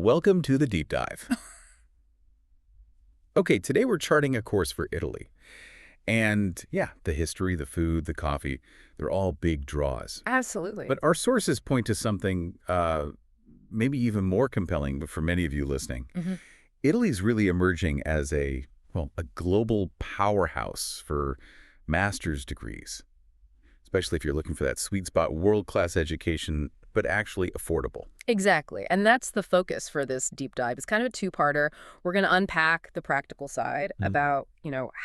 Welcome to the deep dive. Okay, today we're charting a course for Italy. And yeah, the history, the food, the coffee, they're all big draws. Absolutely. But our sources point to something maybe even more compelling for many of you listening. Italy's really emerging as a global powerhouse for master's degrees, especially if you're looking for that sweet spot, world-class education, but actually affordable. Exactly. And that's the focus for this deep dive. It's kind of a two-parter. We're going to unpack the practical side about,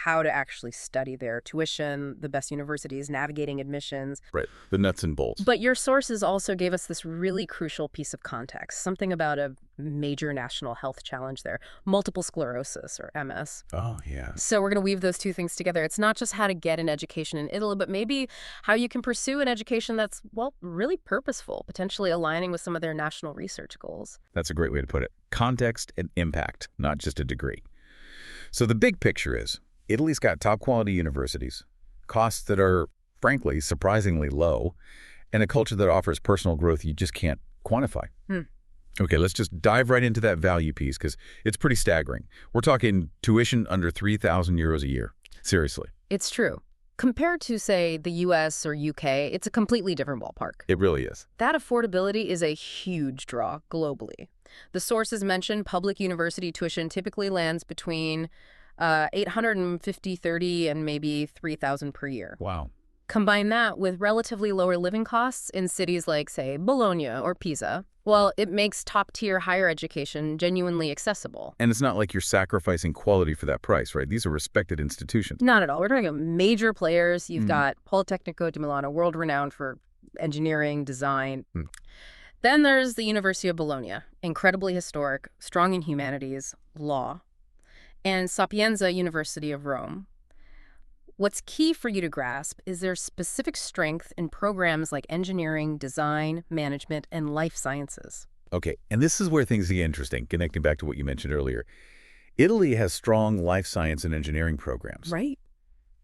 how to actually study there, tuition, the best universities, navigating admissions. Right, the nuts and bolts. But your sources also gave us this really crucial piece of context, something about a major national health challenge there, multiple sclerosis, or MS. Oh, yeah. So we're going to weave those two things together. It's not just how to get an education in Italy, but maybe how you can pursue an education that's, really purposeful, potentially aligning with some of their national research goals. That's a great way to put it. Context and impact, not just a degree. So the big picture is Italy's got top-quality universities, costs that are, frankly, surprisingly low, and a culture that offers personal growth you just can't quantify. Okay, let's just dive right into that value piece because it's pretty staggering. We're talking tuition under 3,000 euros a year. Seriously. It's true. Compared to, say, the US or UK, it's a completely different ballpark. It really is. That affordability is a huge draw globally. The sources mentioned public university tuition typically lands between 850 and maybe 3,000 per year. Wow. Combine that with relatively lower living costs in cities like, say, Bologna or Pisa. Well, it makes top-tier higher education genuinely accessible. And it's not like you're sacrificing quality for that price, right? These are respected institutions. Not at all. We're talking about major players. You've got Politecnico di Milano, world-renowned for engineering, design. Then there's the University of Bologna, incredibly historic, strong in humanities, law, and Sapienza University of Rome. What's key for you to grasp is their specific strength in programs like engineering, design, management, and life sciences. Okay, and this is where things get interesting, connecting back to what you mentioned earlier. Italy has strong life science and engineering programs. Right.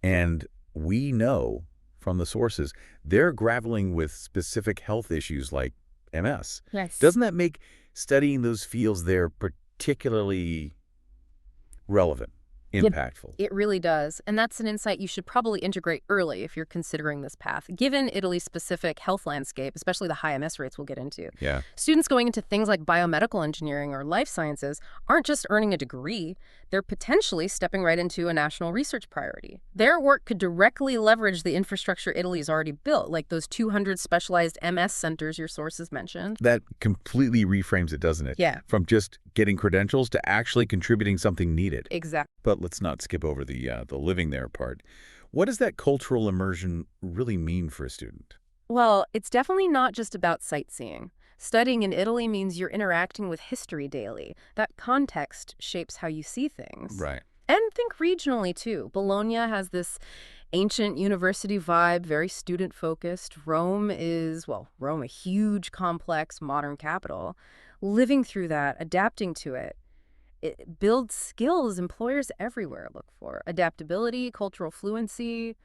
And we know from the sources, they're grappling with specific health issues like MS. Yes. Doesn't that make studying those fields there particularly relevant? Impactful. It really does. And that's an insight you should probably integrate early if you're considering this path. Given Italy's specific health landscape, especially the high MS rates we'll get into, students going into things like biomedical engineering or life sciences aren't just earning a degree, they're potentially stepping right into a national research priority. Their work could directly leverage the infrastructure Italy's already built, like those 200 specialized MS centers your sources mentioned. That completely reframes it, doesn't it? Yeah. From just getting credentials to actually contributing something needed. Exactly. But let's not skip over the living there part. What does that cultural immersion really mean for a student? Well, it's definitely not just about sightseeing. Studying in Italy means you're interacting with history daily. That context shapes how you see things. Right. And think regionally, too. Bologna has this ancient university vibe, very student-focused. Rome, a huge, complex, modern capital. Living through that, adapting to it, it builds skills employers everywhere look for. Adaptability, cultural fluency,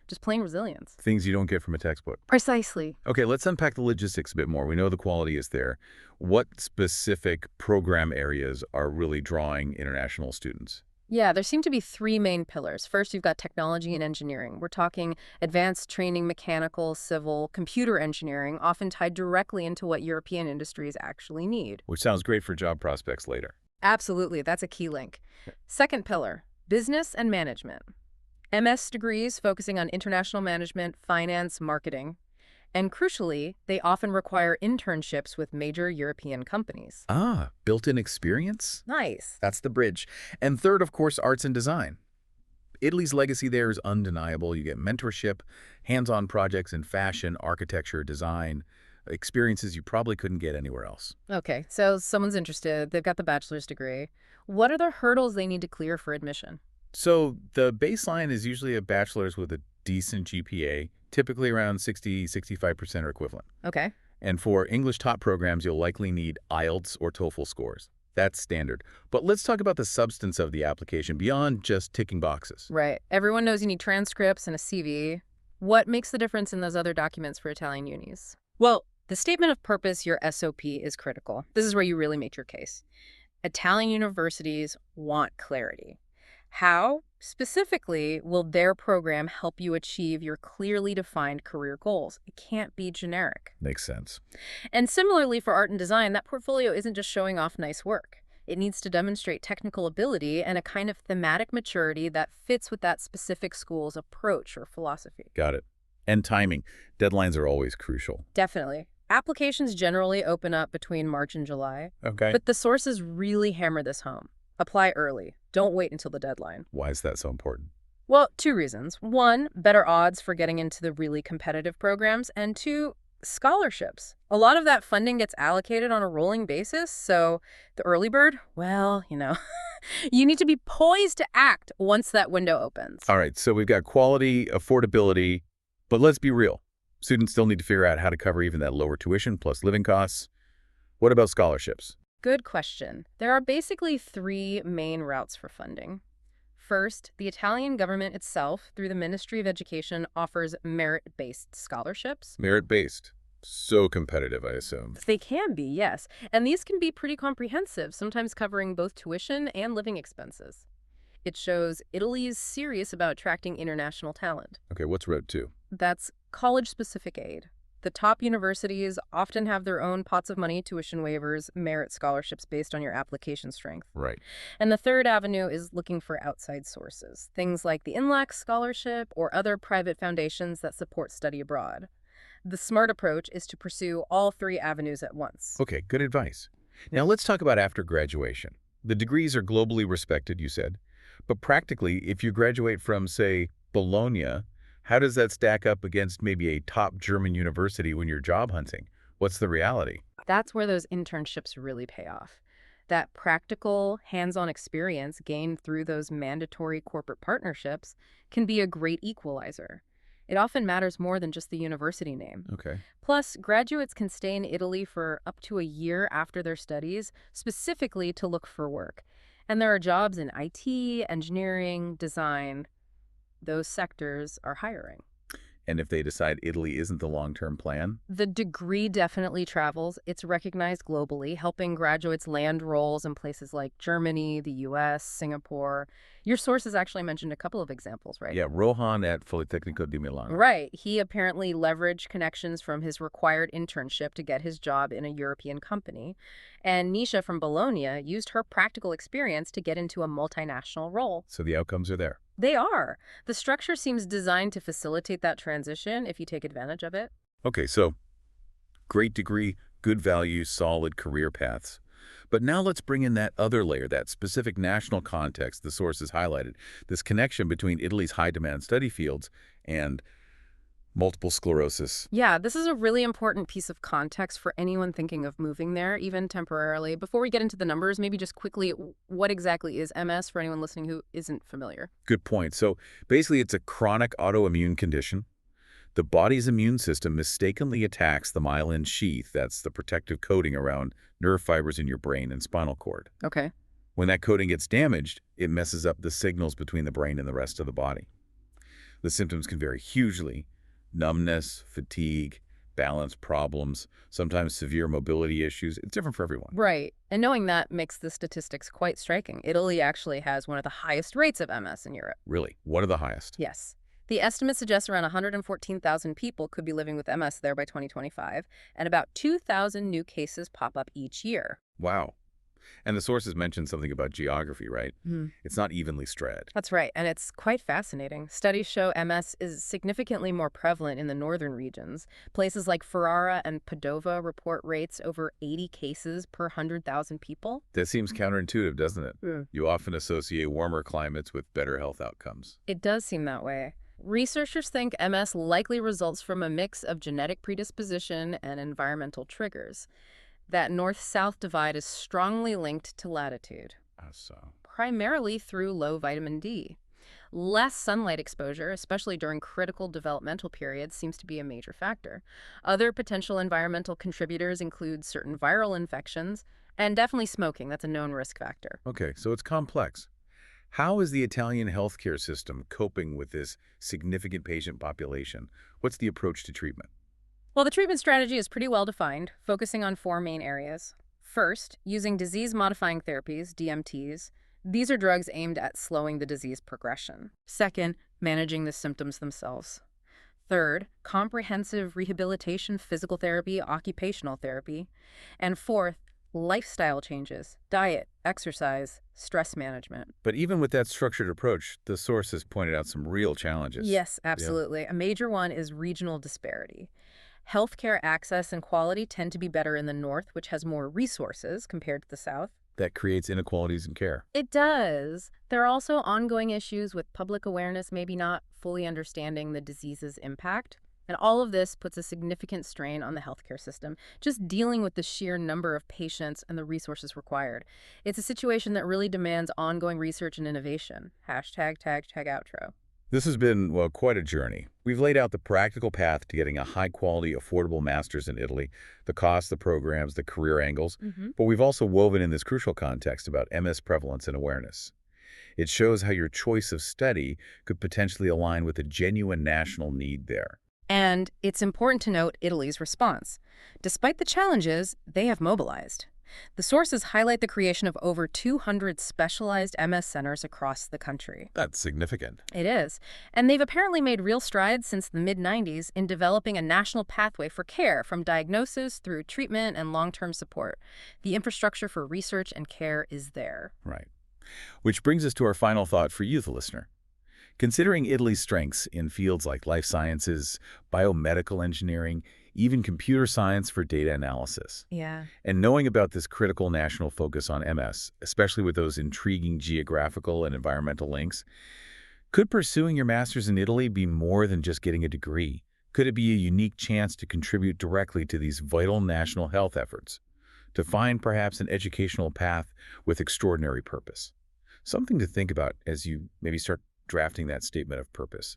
just plain resilience. Things you don't get from a textbook. Precisely. Okay, let's unpack the logistics a bit more. We know the quality is there. What specific program areas are really drawing international students? Yeah, there seem to be three main pillars. First, you've got technology and engineering. We're talking advanced training, mechanical, civil, computer engineering, often tied directly into what European industries actually need. Which sounds great for job prospects later. Absolutely, that's a key link. Second pillar, business and management. MS degrees focusing on international management, finance, marketing. And crucially, they often require internships with major European companies. Ah, built-in experience? Nice. That's the bridge. And third, of course, arts and design. Italy's legacy there is undeniable. You get mentorship, hands-on projects in fashion, architecture, design, experiences you probably couldn't get anywhere else. Okay, so someone's interested. They've got the bachelor's degree. What are the hurdles they need to clear for admission? So the baseline is usually a bachelor's with a decent GPA, typically around 60–65% or equivalent. Okay. And for English top programs, you'll likely need IELTS or TOEFL scores. That's standard. But let's talk about the substance of the application beyond just ticking boxes. Right. Everyone knows you need transcripts and a CV. What makes the difference in those other documents for Italian unis? Well, The statement of purpose, your SOP, is critical. This is where you really make your case. Italian universities want clarity. How, specifically, will their program help you achieve your clearly defined career goals? It can't be generic. Makes sense. And similarly for art and design, that portfolio isn't just showing off nice work. It needs to demonstrate technical ability and a kind of thematic maturity that fits with that specific school's approach or philosophy. Got it. And timing. Deadlines are always crucial. Definitely. Applications generally open up between March and July. Okay. But the sources really hammer this home. Apply early. Don't wait until the deadline. Why is that so important? Well, 2 reasons. 1, better odds for getting into the really competitive programs. And 2, scholarships. A lot of that funding gets allocated on a rolling basis. So the early bird, well, you need to be poised to act once that window opens. All right, so we've got quality, affordability, but let's be real. Students still need to figure out how to cover even that lower tuition plus living costs. What about scholarships? Good question. There are basically 3 main routes for funding. First, the Italian government itself, through the Ministry of Education, offers merit-based scholarships. Merit-based. So competitive, I assume. They can be, yes. And these can be pretty comprehensive, sometimes covering both tuition and living expenses. It shows Italy is serious about attracting international talent. Okay, what's Route 2? That's college-specific aid. The top universities often have their own pots of money, tuition waivers, merit scholarships based on your application strength. Right. And the third avenue is looking for outside sources, things like the INLAC scholarship or other private foundations that support study abroad. The smart approach is to pursue all 3 avenues at once. Okay, good advice. Now let's talk about after graduation. The degrees are globally respected, you said. But practically, if you graduate from, say, Bologna, how does that stack up against maybe a top German university when you're job hunting? What's the reality? That's where those internships really pay off. That practical, hands-on experience gained through those mandatory corporate partnerships can be a great equalizer. It often matters more than just the university name. Okay. Plus, graduates can stay in Italy for up to a year after their studies, specifically to look for work. And there are jobs in IT, engineering, design. Those sectors are hiring. And if they decide Italy isn't the long-term plan? The degree definitely travels. It's recognized globally, helping graduates land roles in places like Germany, the US, Singapore. Your sources actually mentioned a couple of examples, right? Yeah, Rohan at Politecnico di Milano. Right. He apparently leveraged connections from his required internship to get his job in a European company. And Nisha from Bologna used her practical experience to get into a multinational role. So the outcomes are there. They are. The structure seems designed to facilitate that transition if you take advantage of it. Okay, so great degree, good value, solid career paths. But now let's bring in that other layer, that specific national context the sources highlighted, this connection between Italy's high-demand study fields and multiple sclerosis. Yeah, this is a really important piece of context for anyone thinking of moving there, even temporarily. Before we get into the numbers, maybe just quickly, what exactly is MS for anyone listening who isn't familiar? Good point. So basically, it's a chronic autoimmune condition. The body's immune system mistakenly attacks the myelin sheath, that's the protective coating around nerve fibers in your brain and spinal cord. Okay. When that coating gets damaged, it messes up the signals between the brain and the rest of the body. The symptoms can vary hugely. Numbness, fatigue, balance problems, sometimes severe mobility issues. It's different for everyone. Right. And knowing that makes the statistics quite striking. Italy actually has one of the highest rates of MS in Europe. Really? One of the highest? Yes. The estimate suggests around 114,000 people could be living with MS there by 2025, and about 2,000 new cases pop up each year. Wow. And the sources mentioned something about geography, right? It's not evenly spread. That's right, and it's quite fascinating. Studies show MS is significantly more prevalent in the northern regions. Places like Ferrara and Padova report rates over 80 cases per 100,000 people. That seems counterintuitive, doesn't it? Yeah. You often associate warmer climates with better health outcomes. It does seem that way. Researchers think MS likely results from a mix of genetic predisposition and environmental triggers. That north-south divide is strongly linked to latitude, primarily through low vitamin D. Less sunlight exposure, especially during critical developmental periods, seems to be a major factor. Other potential environmental contributors include certain viral infections and definitely smoking. That's a known risk factor. Okay, so it's complex. How is the Italian healthcare system coping with this significant patient population? What's the approach to treatment? Well, the treatment strategy is pretty well defined, focusing on four main areas. First, using disease-modifying therapies, DMTs. These are drugs aimed at slowing the disease progression. Second, managing the symptoms themselves. Third, comprehensive rehabilitation, physical therapy, occupational therapy. And fourth, lifestyle changes, diet, exercise, stress management. But even with that structured approach, the source has pointed out some real challenges. Yes, absolutely. A major one is regional disparity. Healthcare access and quality tend to be better in the North, which has more resources compared to the South. That creates inequalities in care. It does. There are also ongoing issues with public awareness, maybe not fully understanding the disease's impact. And all of this puts a significant strain on the healthcare system, just dealing with the sheer number of patients and the resources required. It's a situation that really demands ongoing research and innovation. Hashtag tag outro. This has been, well, quite a journey. We've laid out the practical path to getting a high-quality, affordable master's in Italy, the costs, the programs, the career angles, but we've also woven in this crucial context about MS prevalence and awareness. It shows how your choice of study could potentially align with a genuine national need there. And it's important to note Italy's response. Despite the challenges, they have mobilized. The sources highlight the creation of over 200 specialized MS centers across the country. That's significant. It is. And they've apparently made real strides since the mid-90s in developing a national pathway for care, from diagnosis through treatment and long-term support. The infrastructure for research and care is there. Right. Which brings us to our final thought for you, the listener. Considering Italy's strengths in fields like life sciences, biomedical engineering, even computer science for data analysis. Yeah. And knowing about this critical national focus on MS, especially with those intriguing geographical and environmental links, could pursuing your master's in Italy be more than just getting a degree? Could it be a unique chance to contribute directly to these vital national health efforts? To find perhaps an educational path with extraordinary purpose? Something to think about as you maybe start drafting that statement of purpose.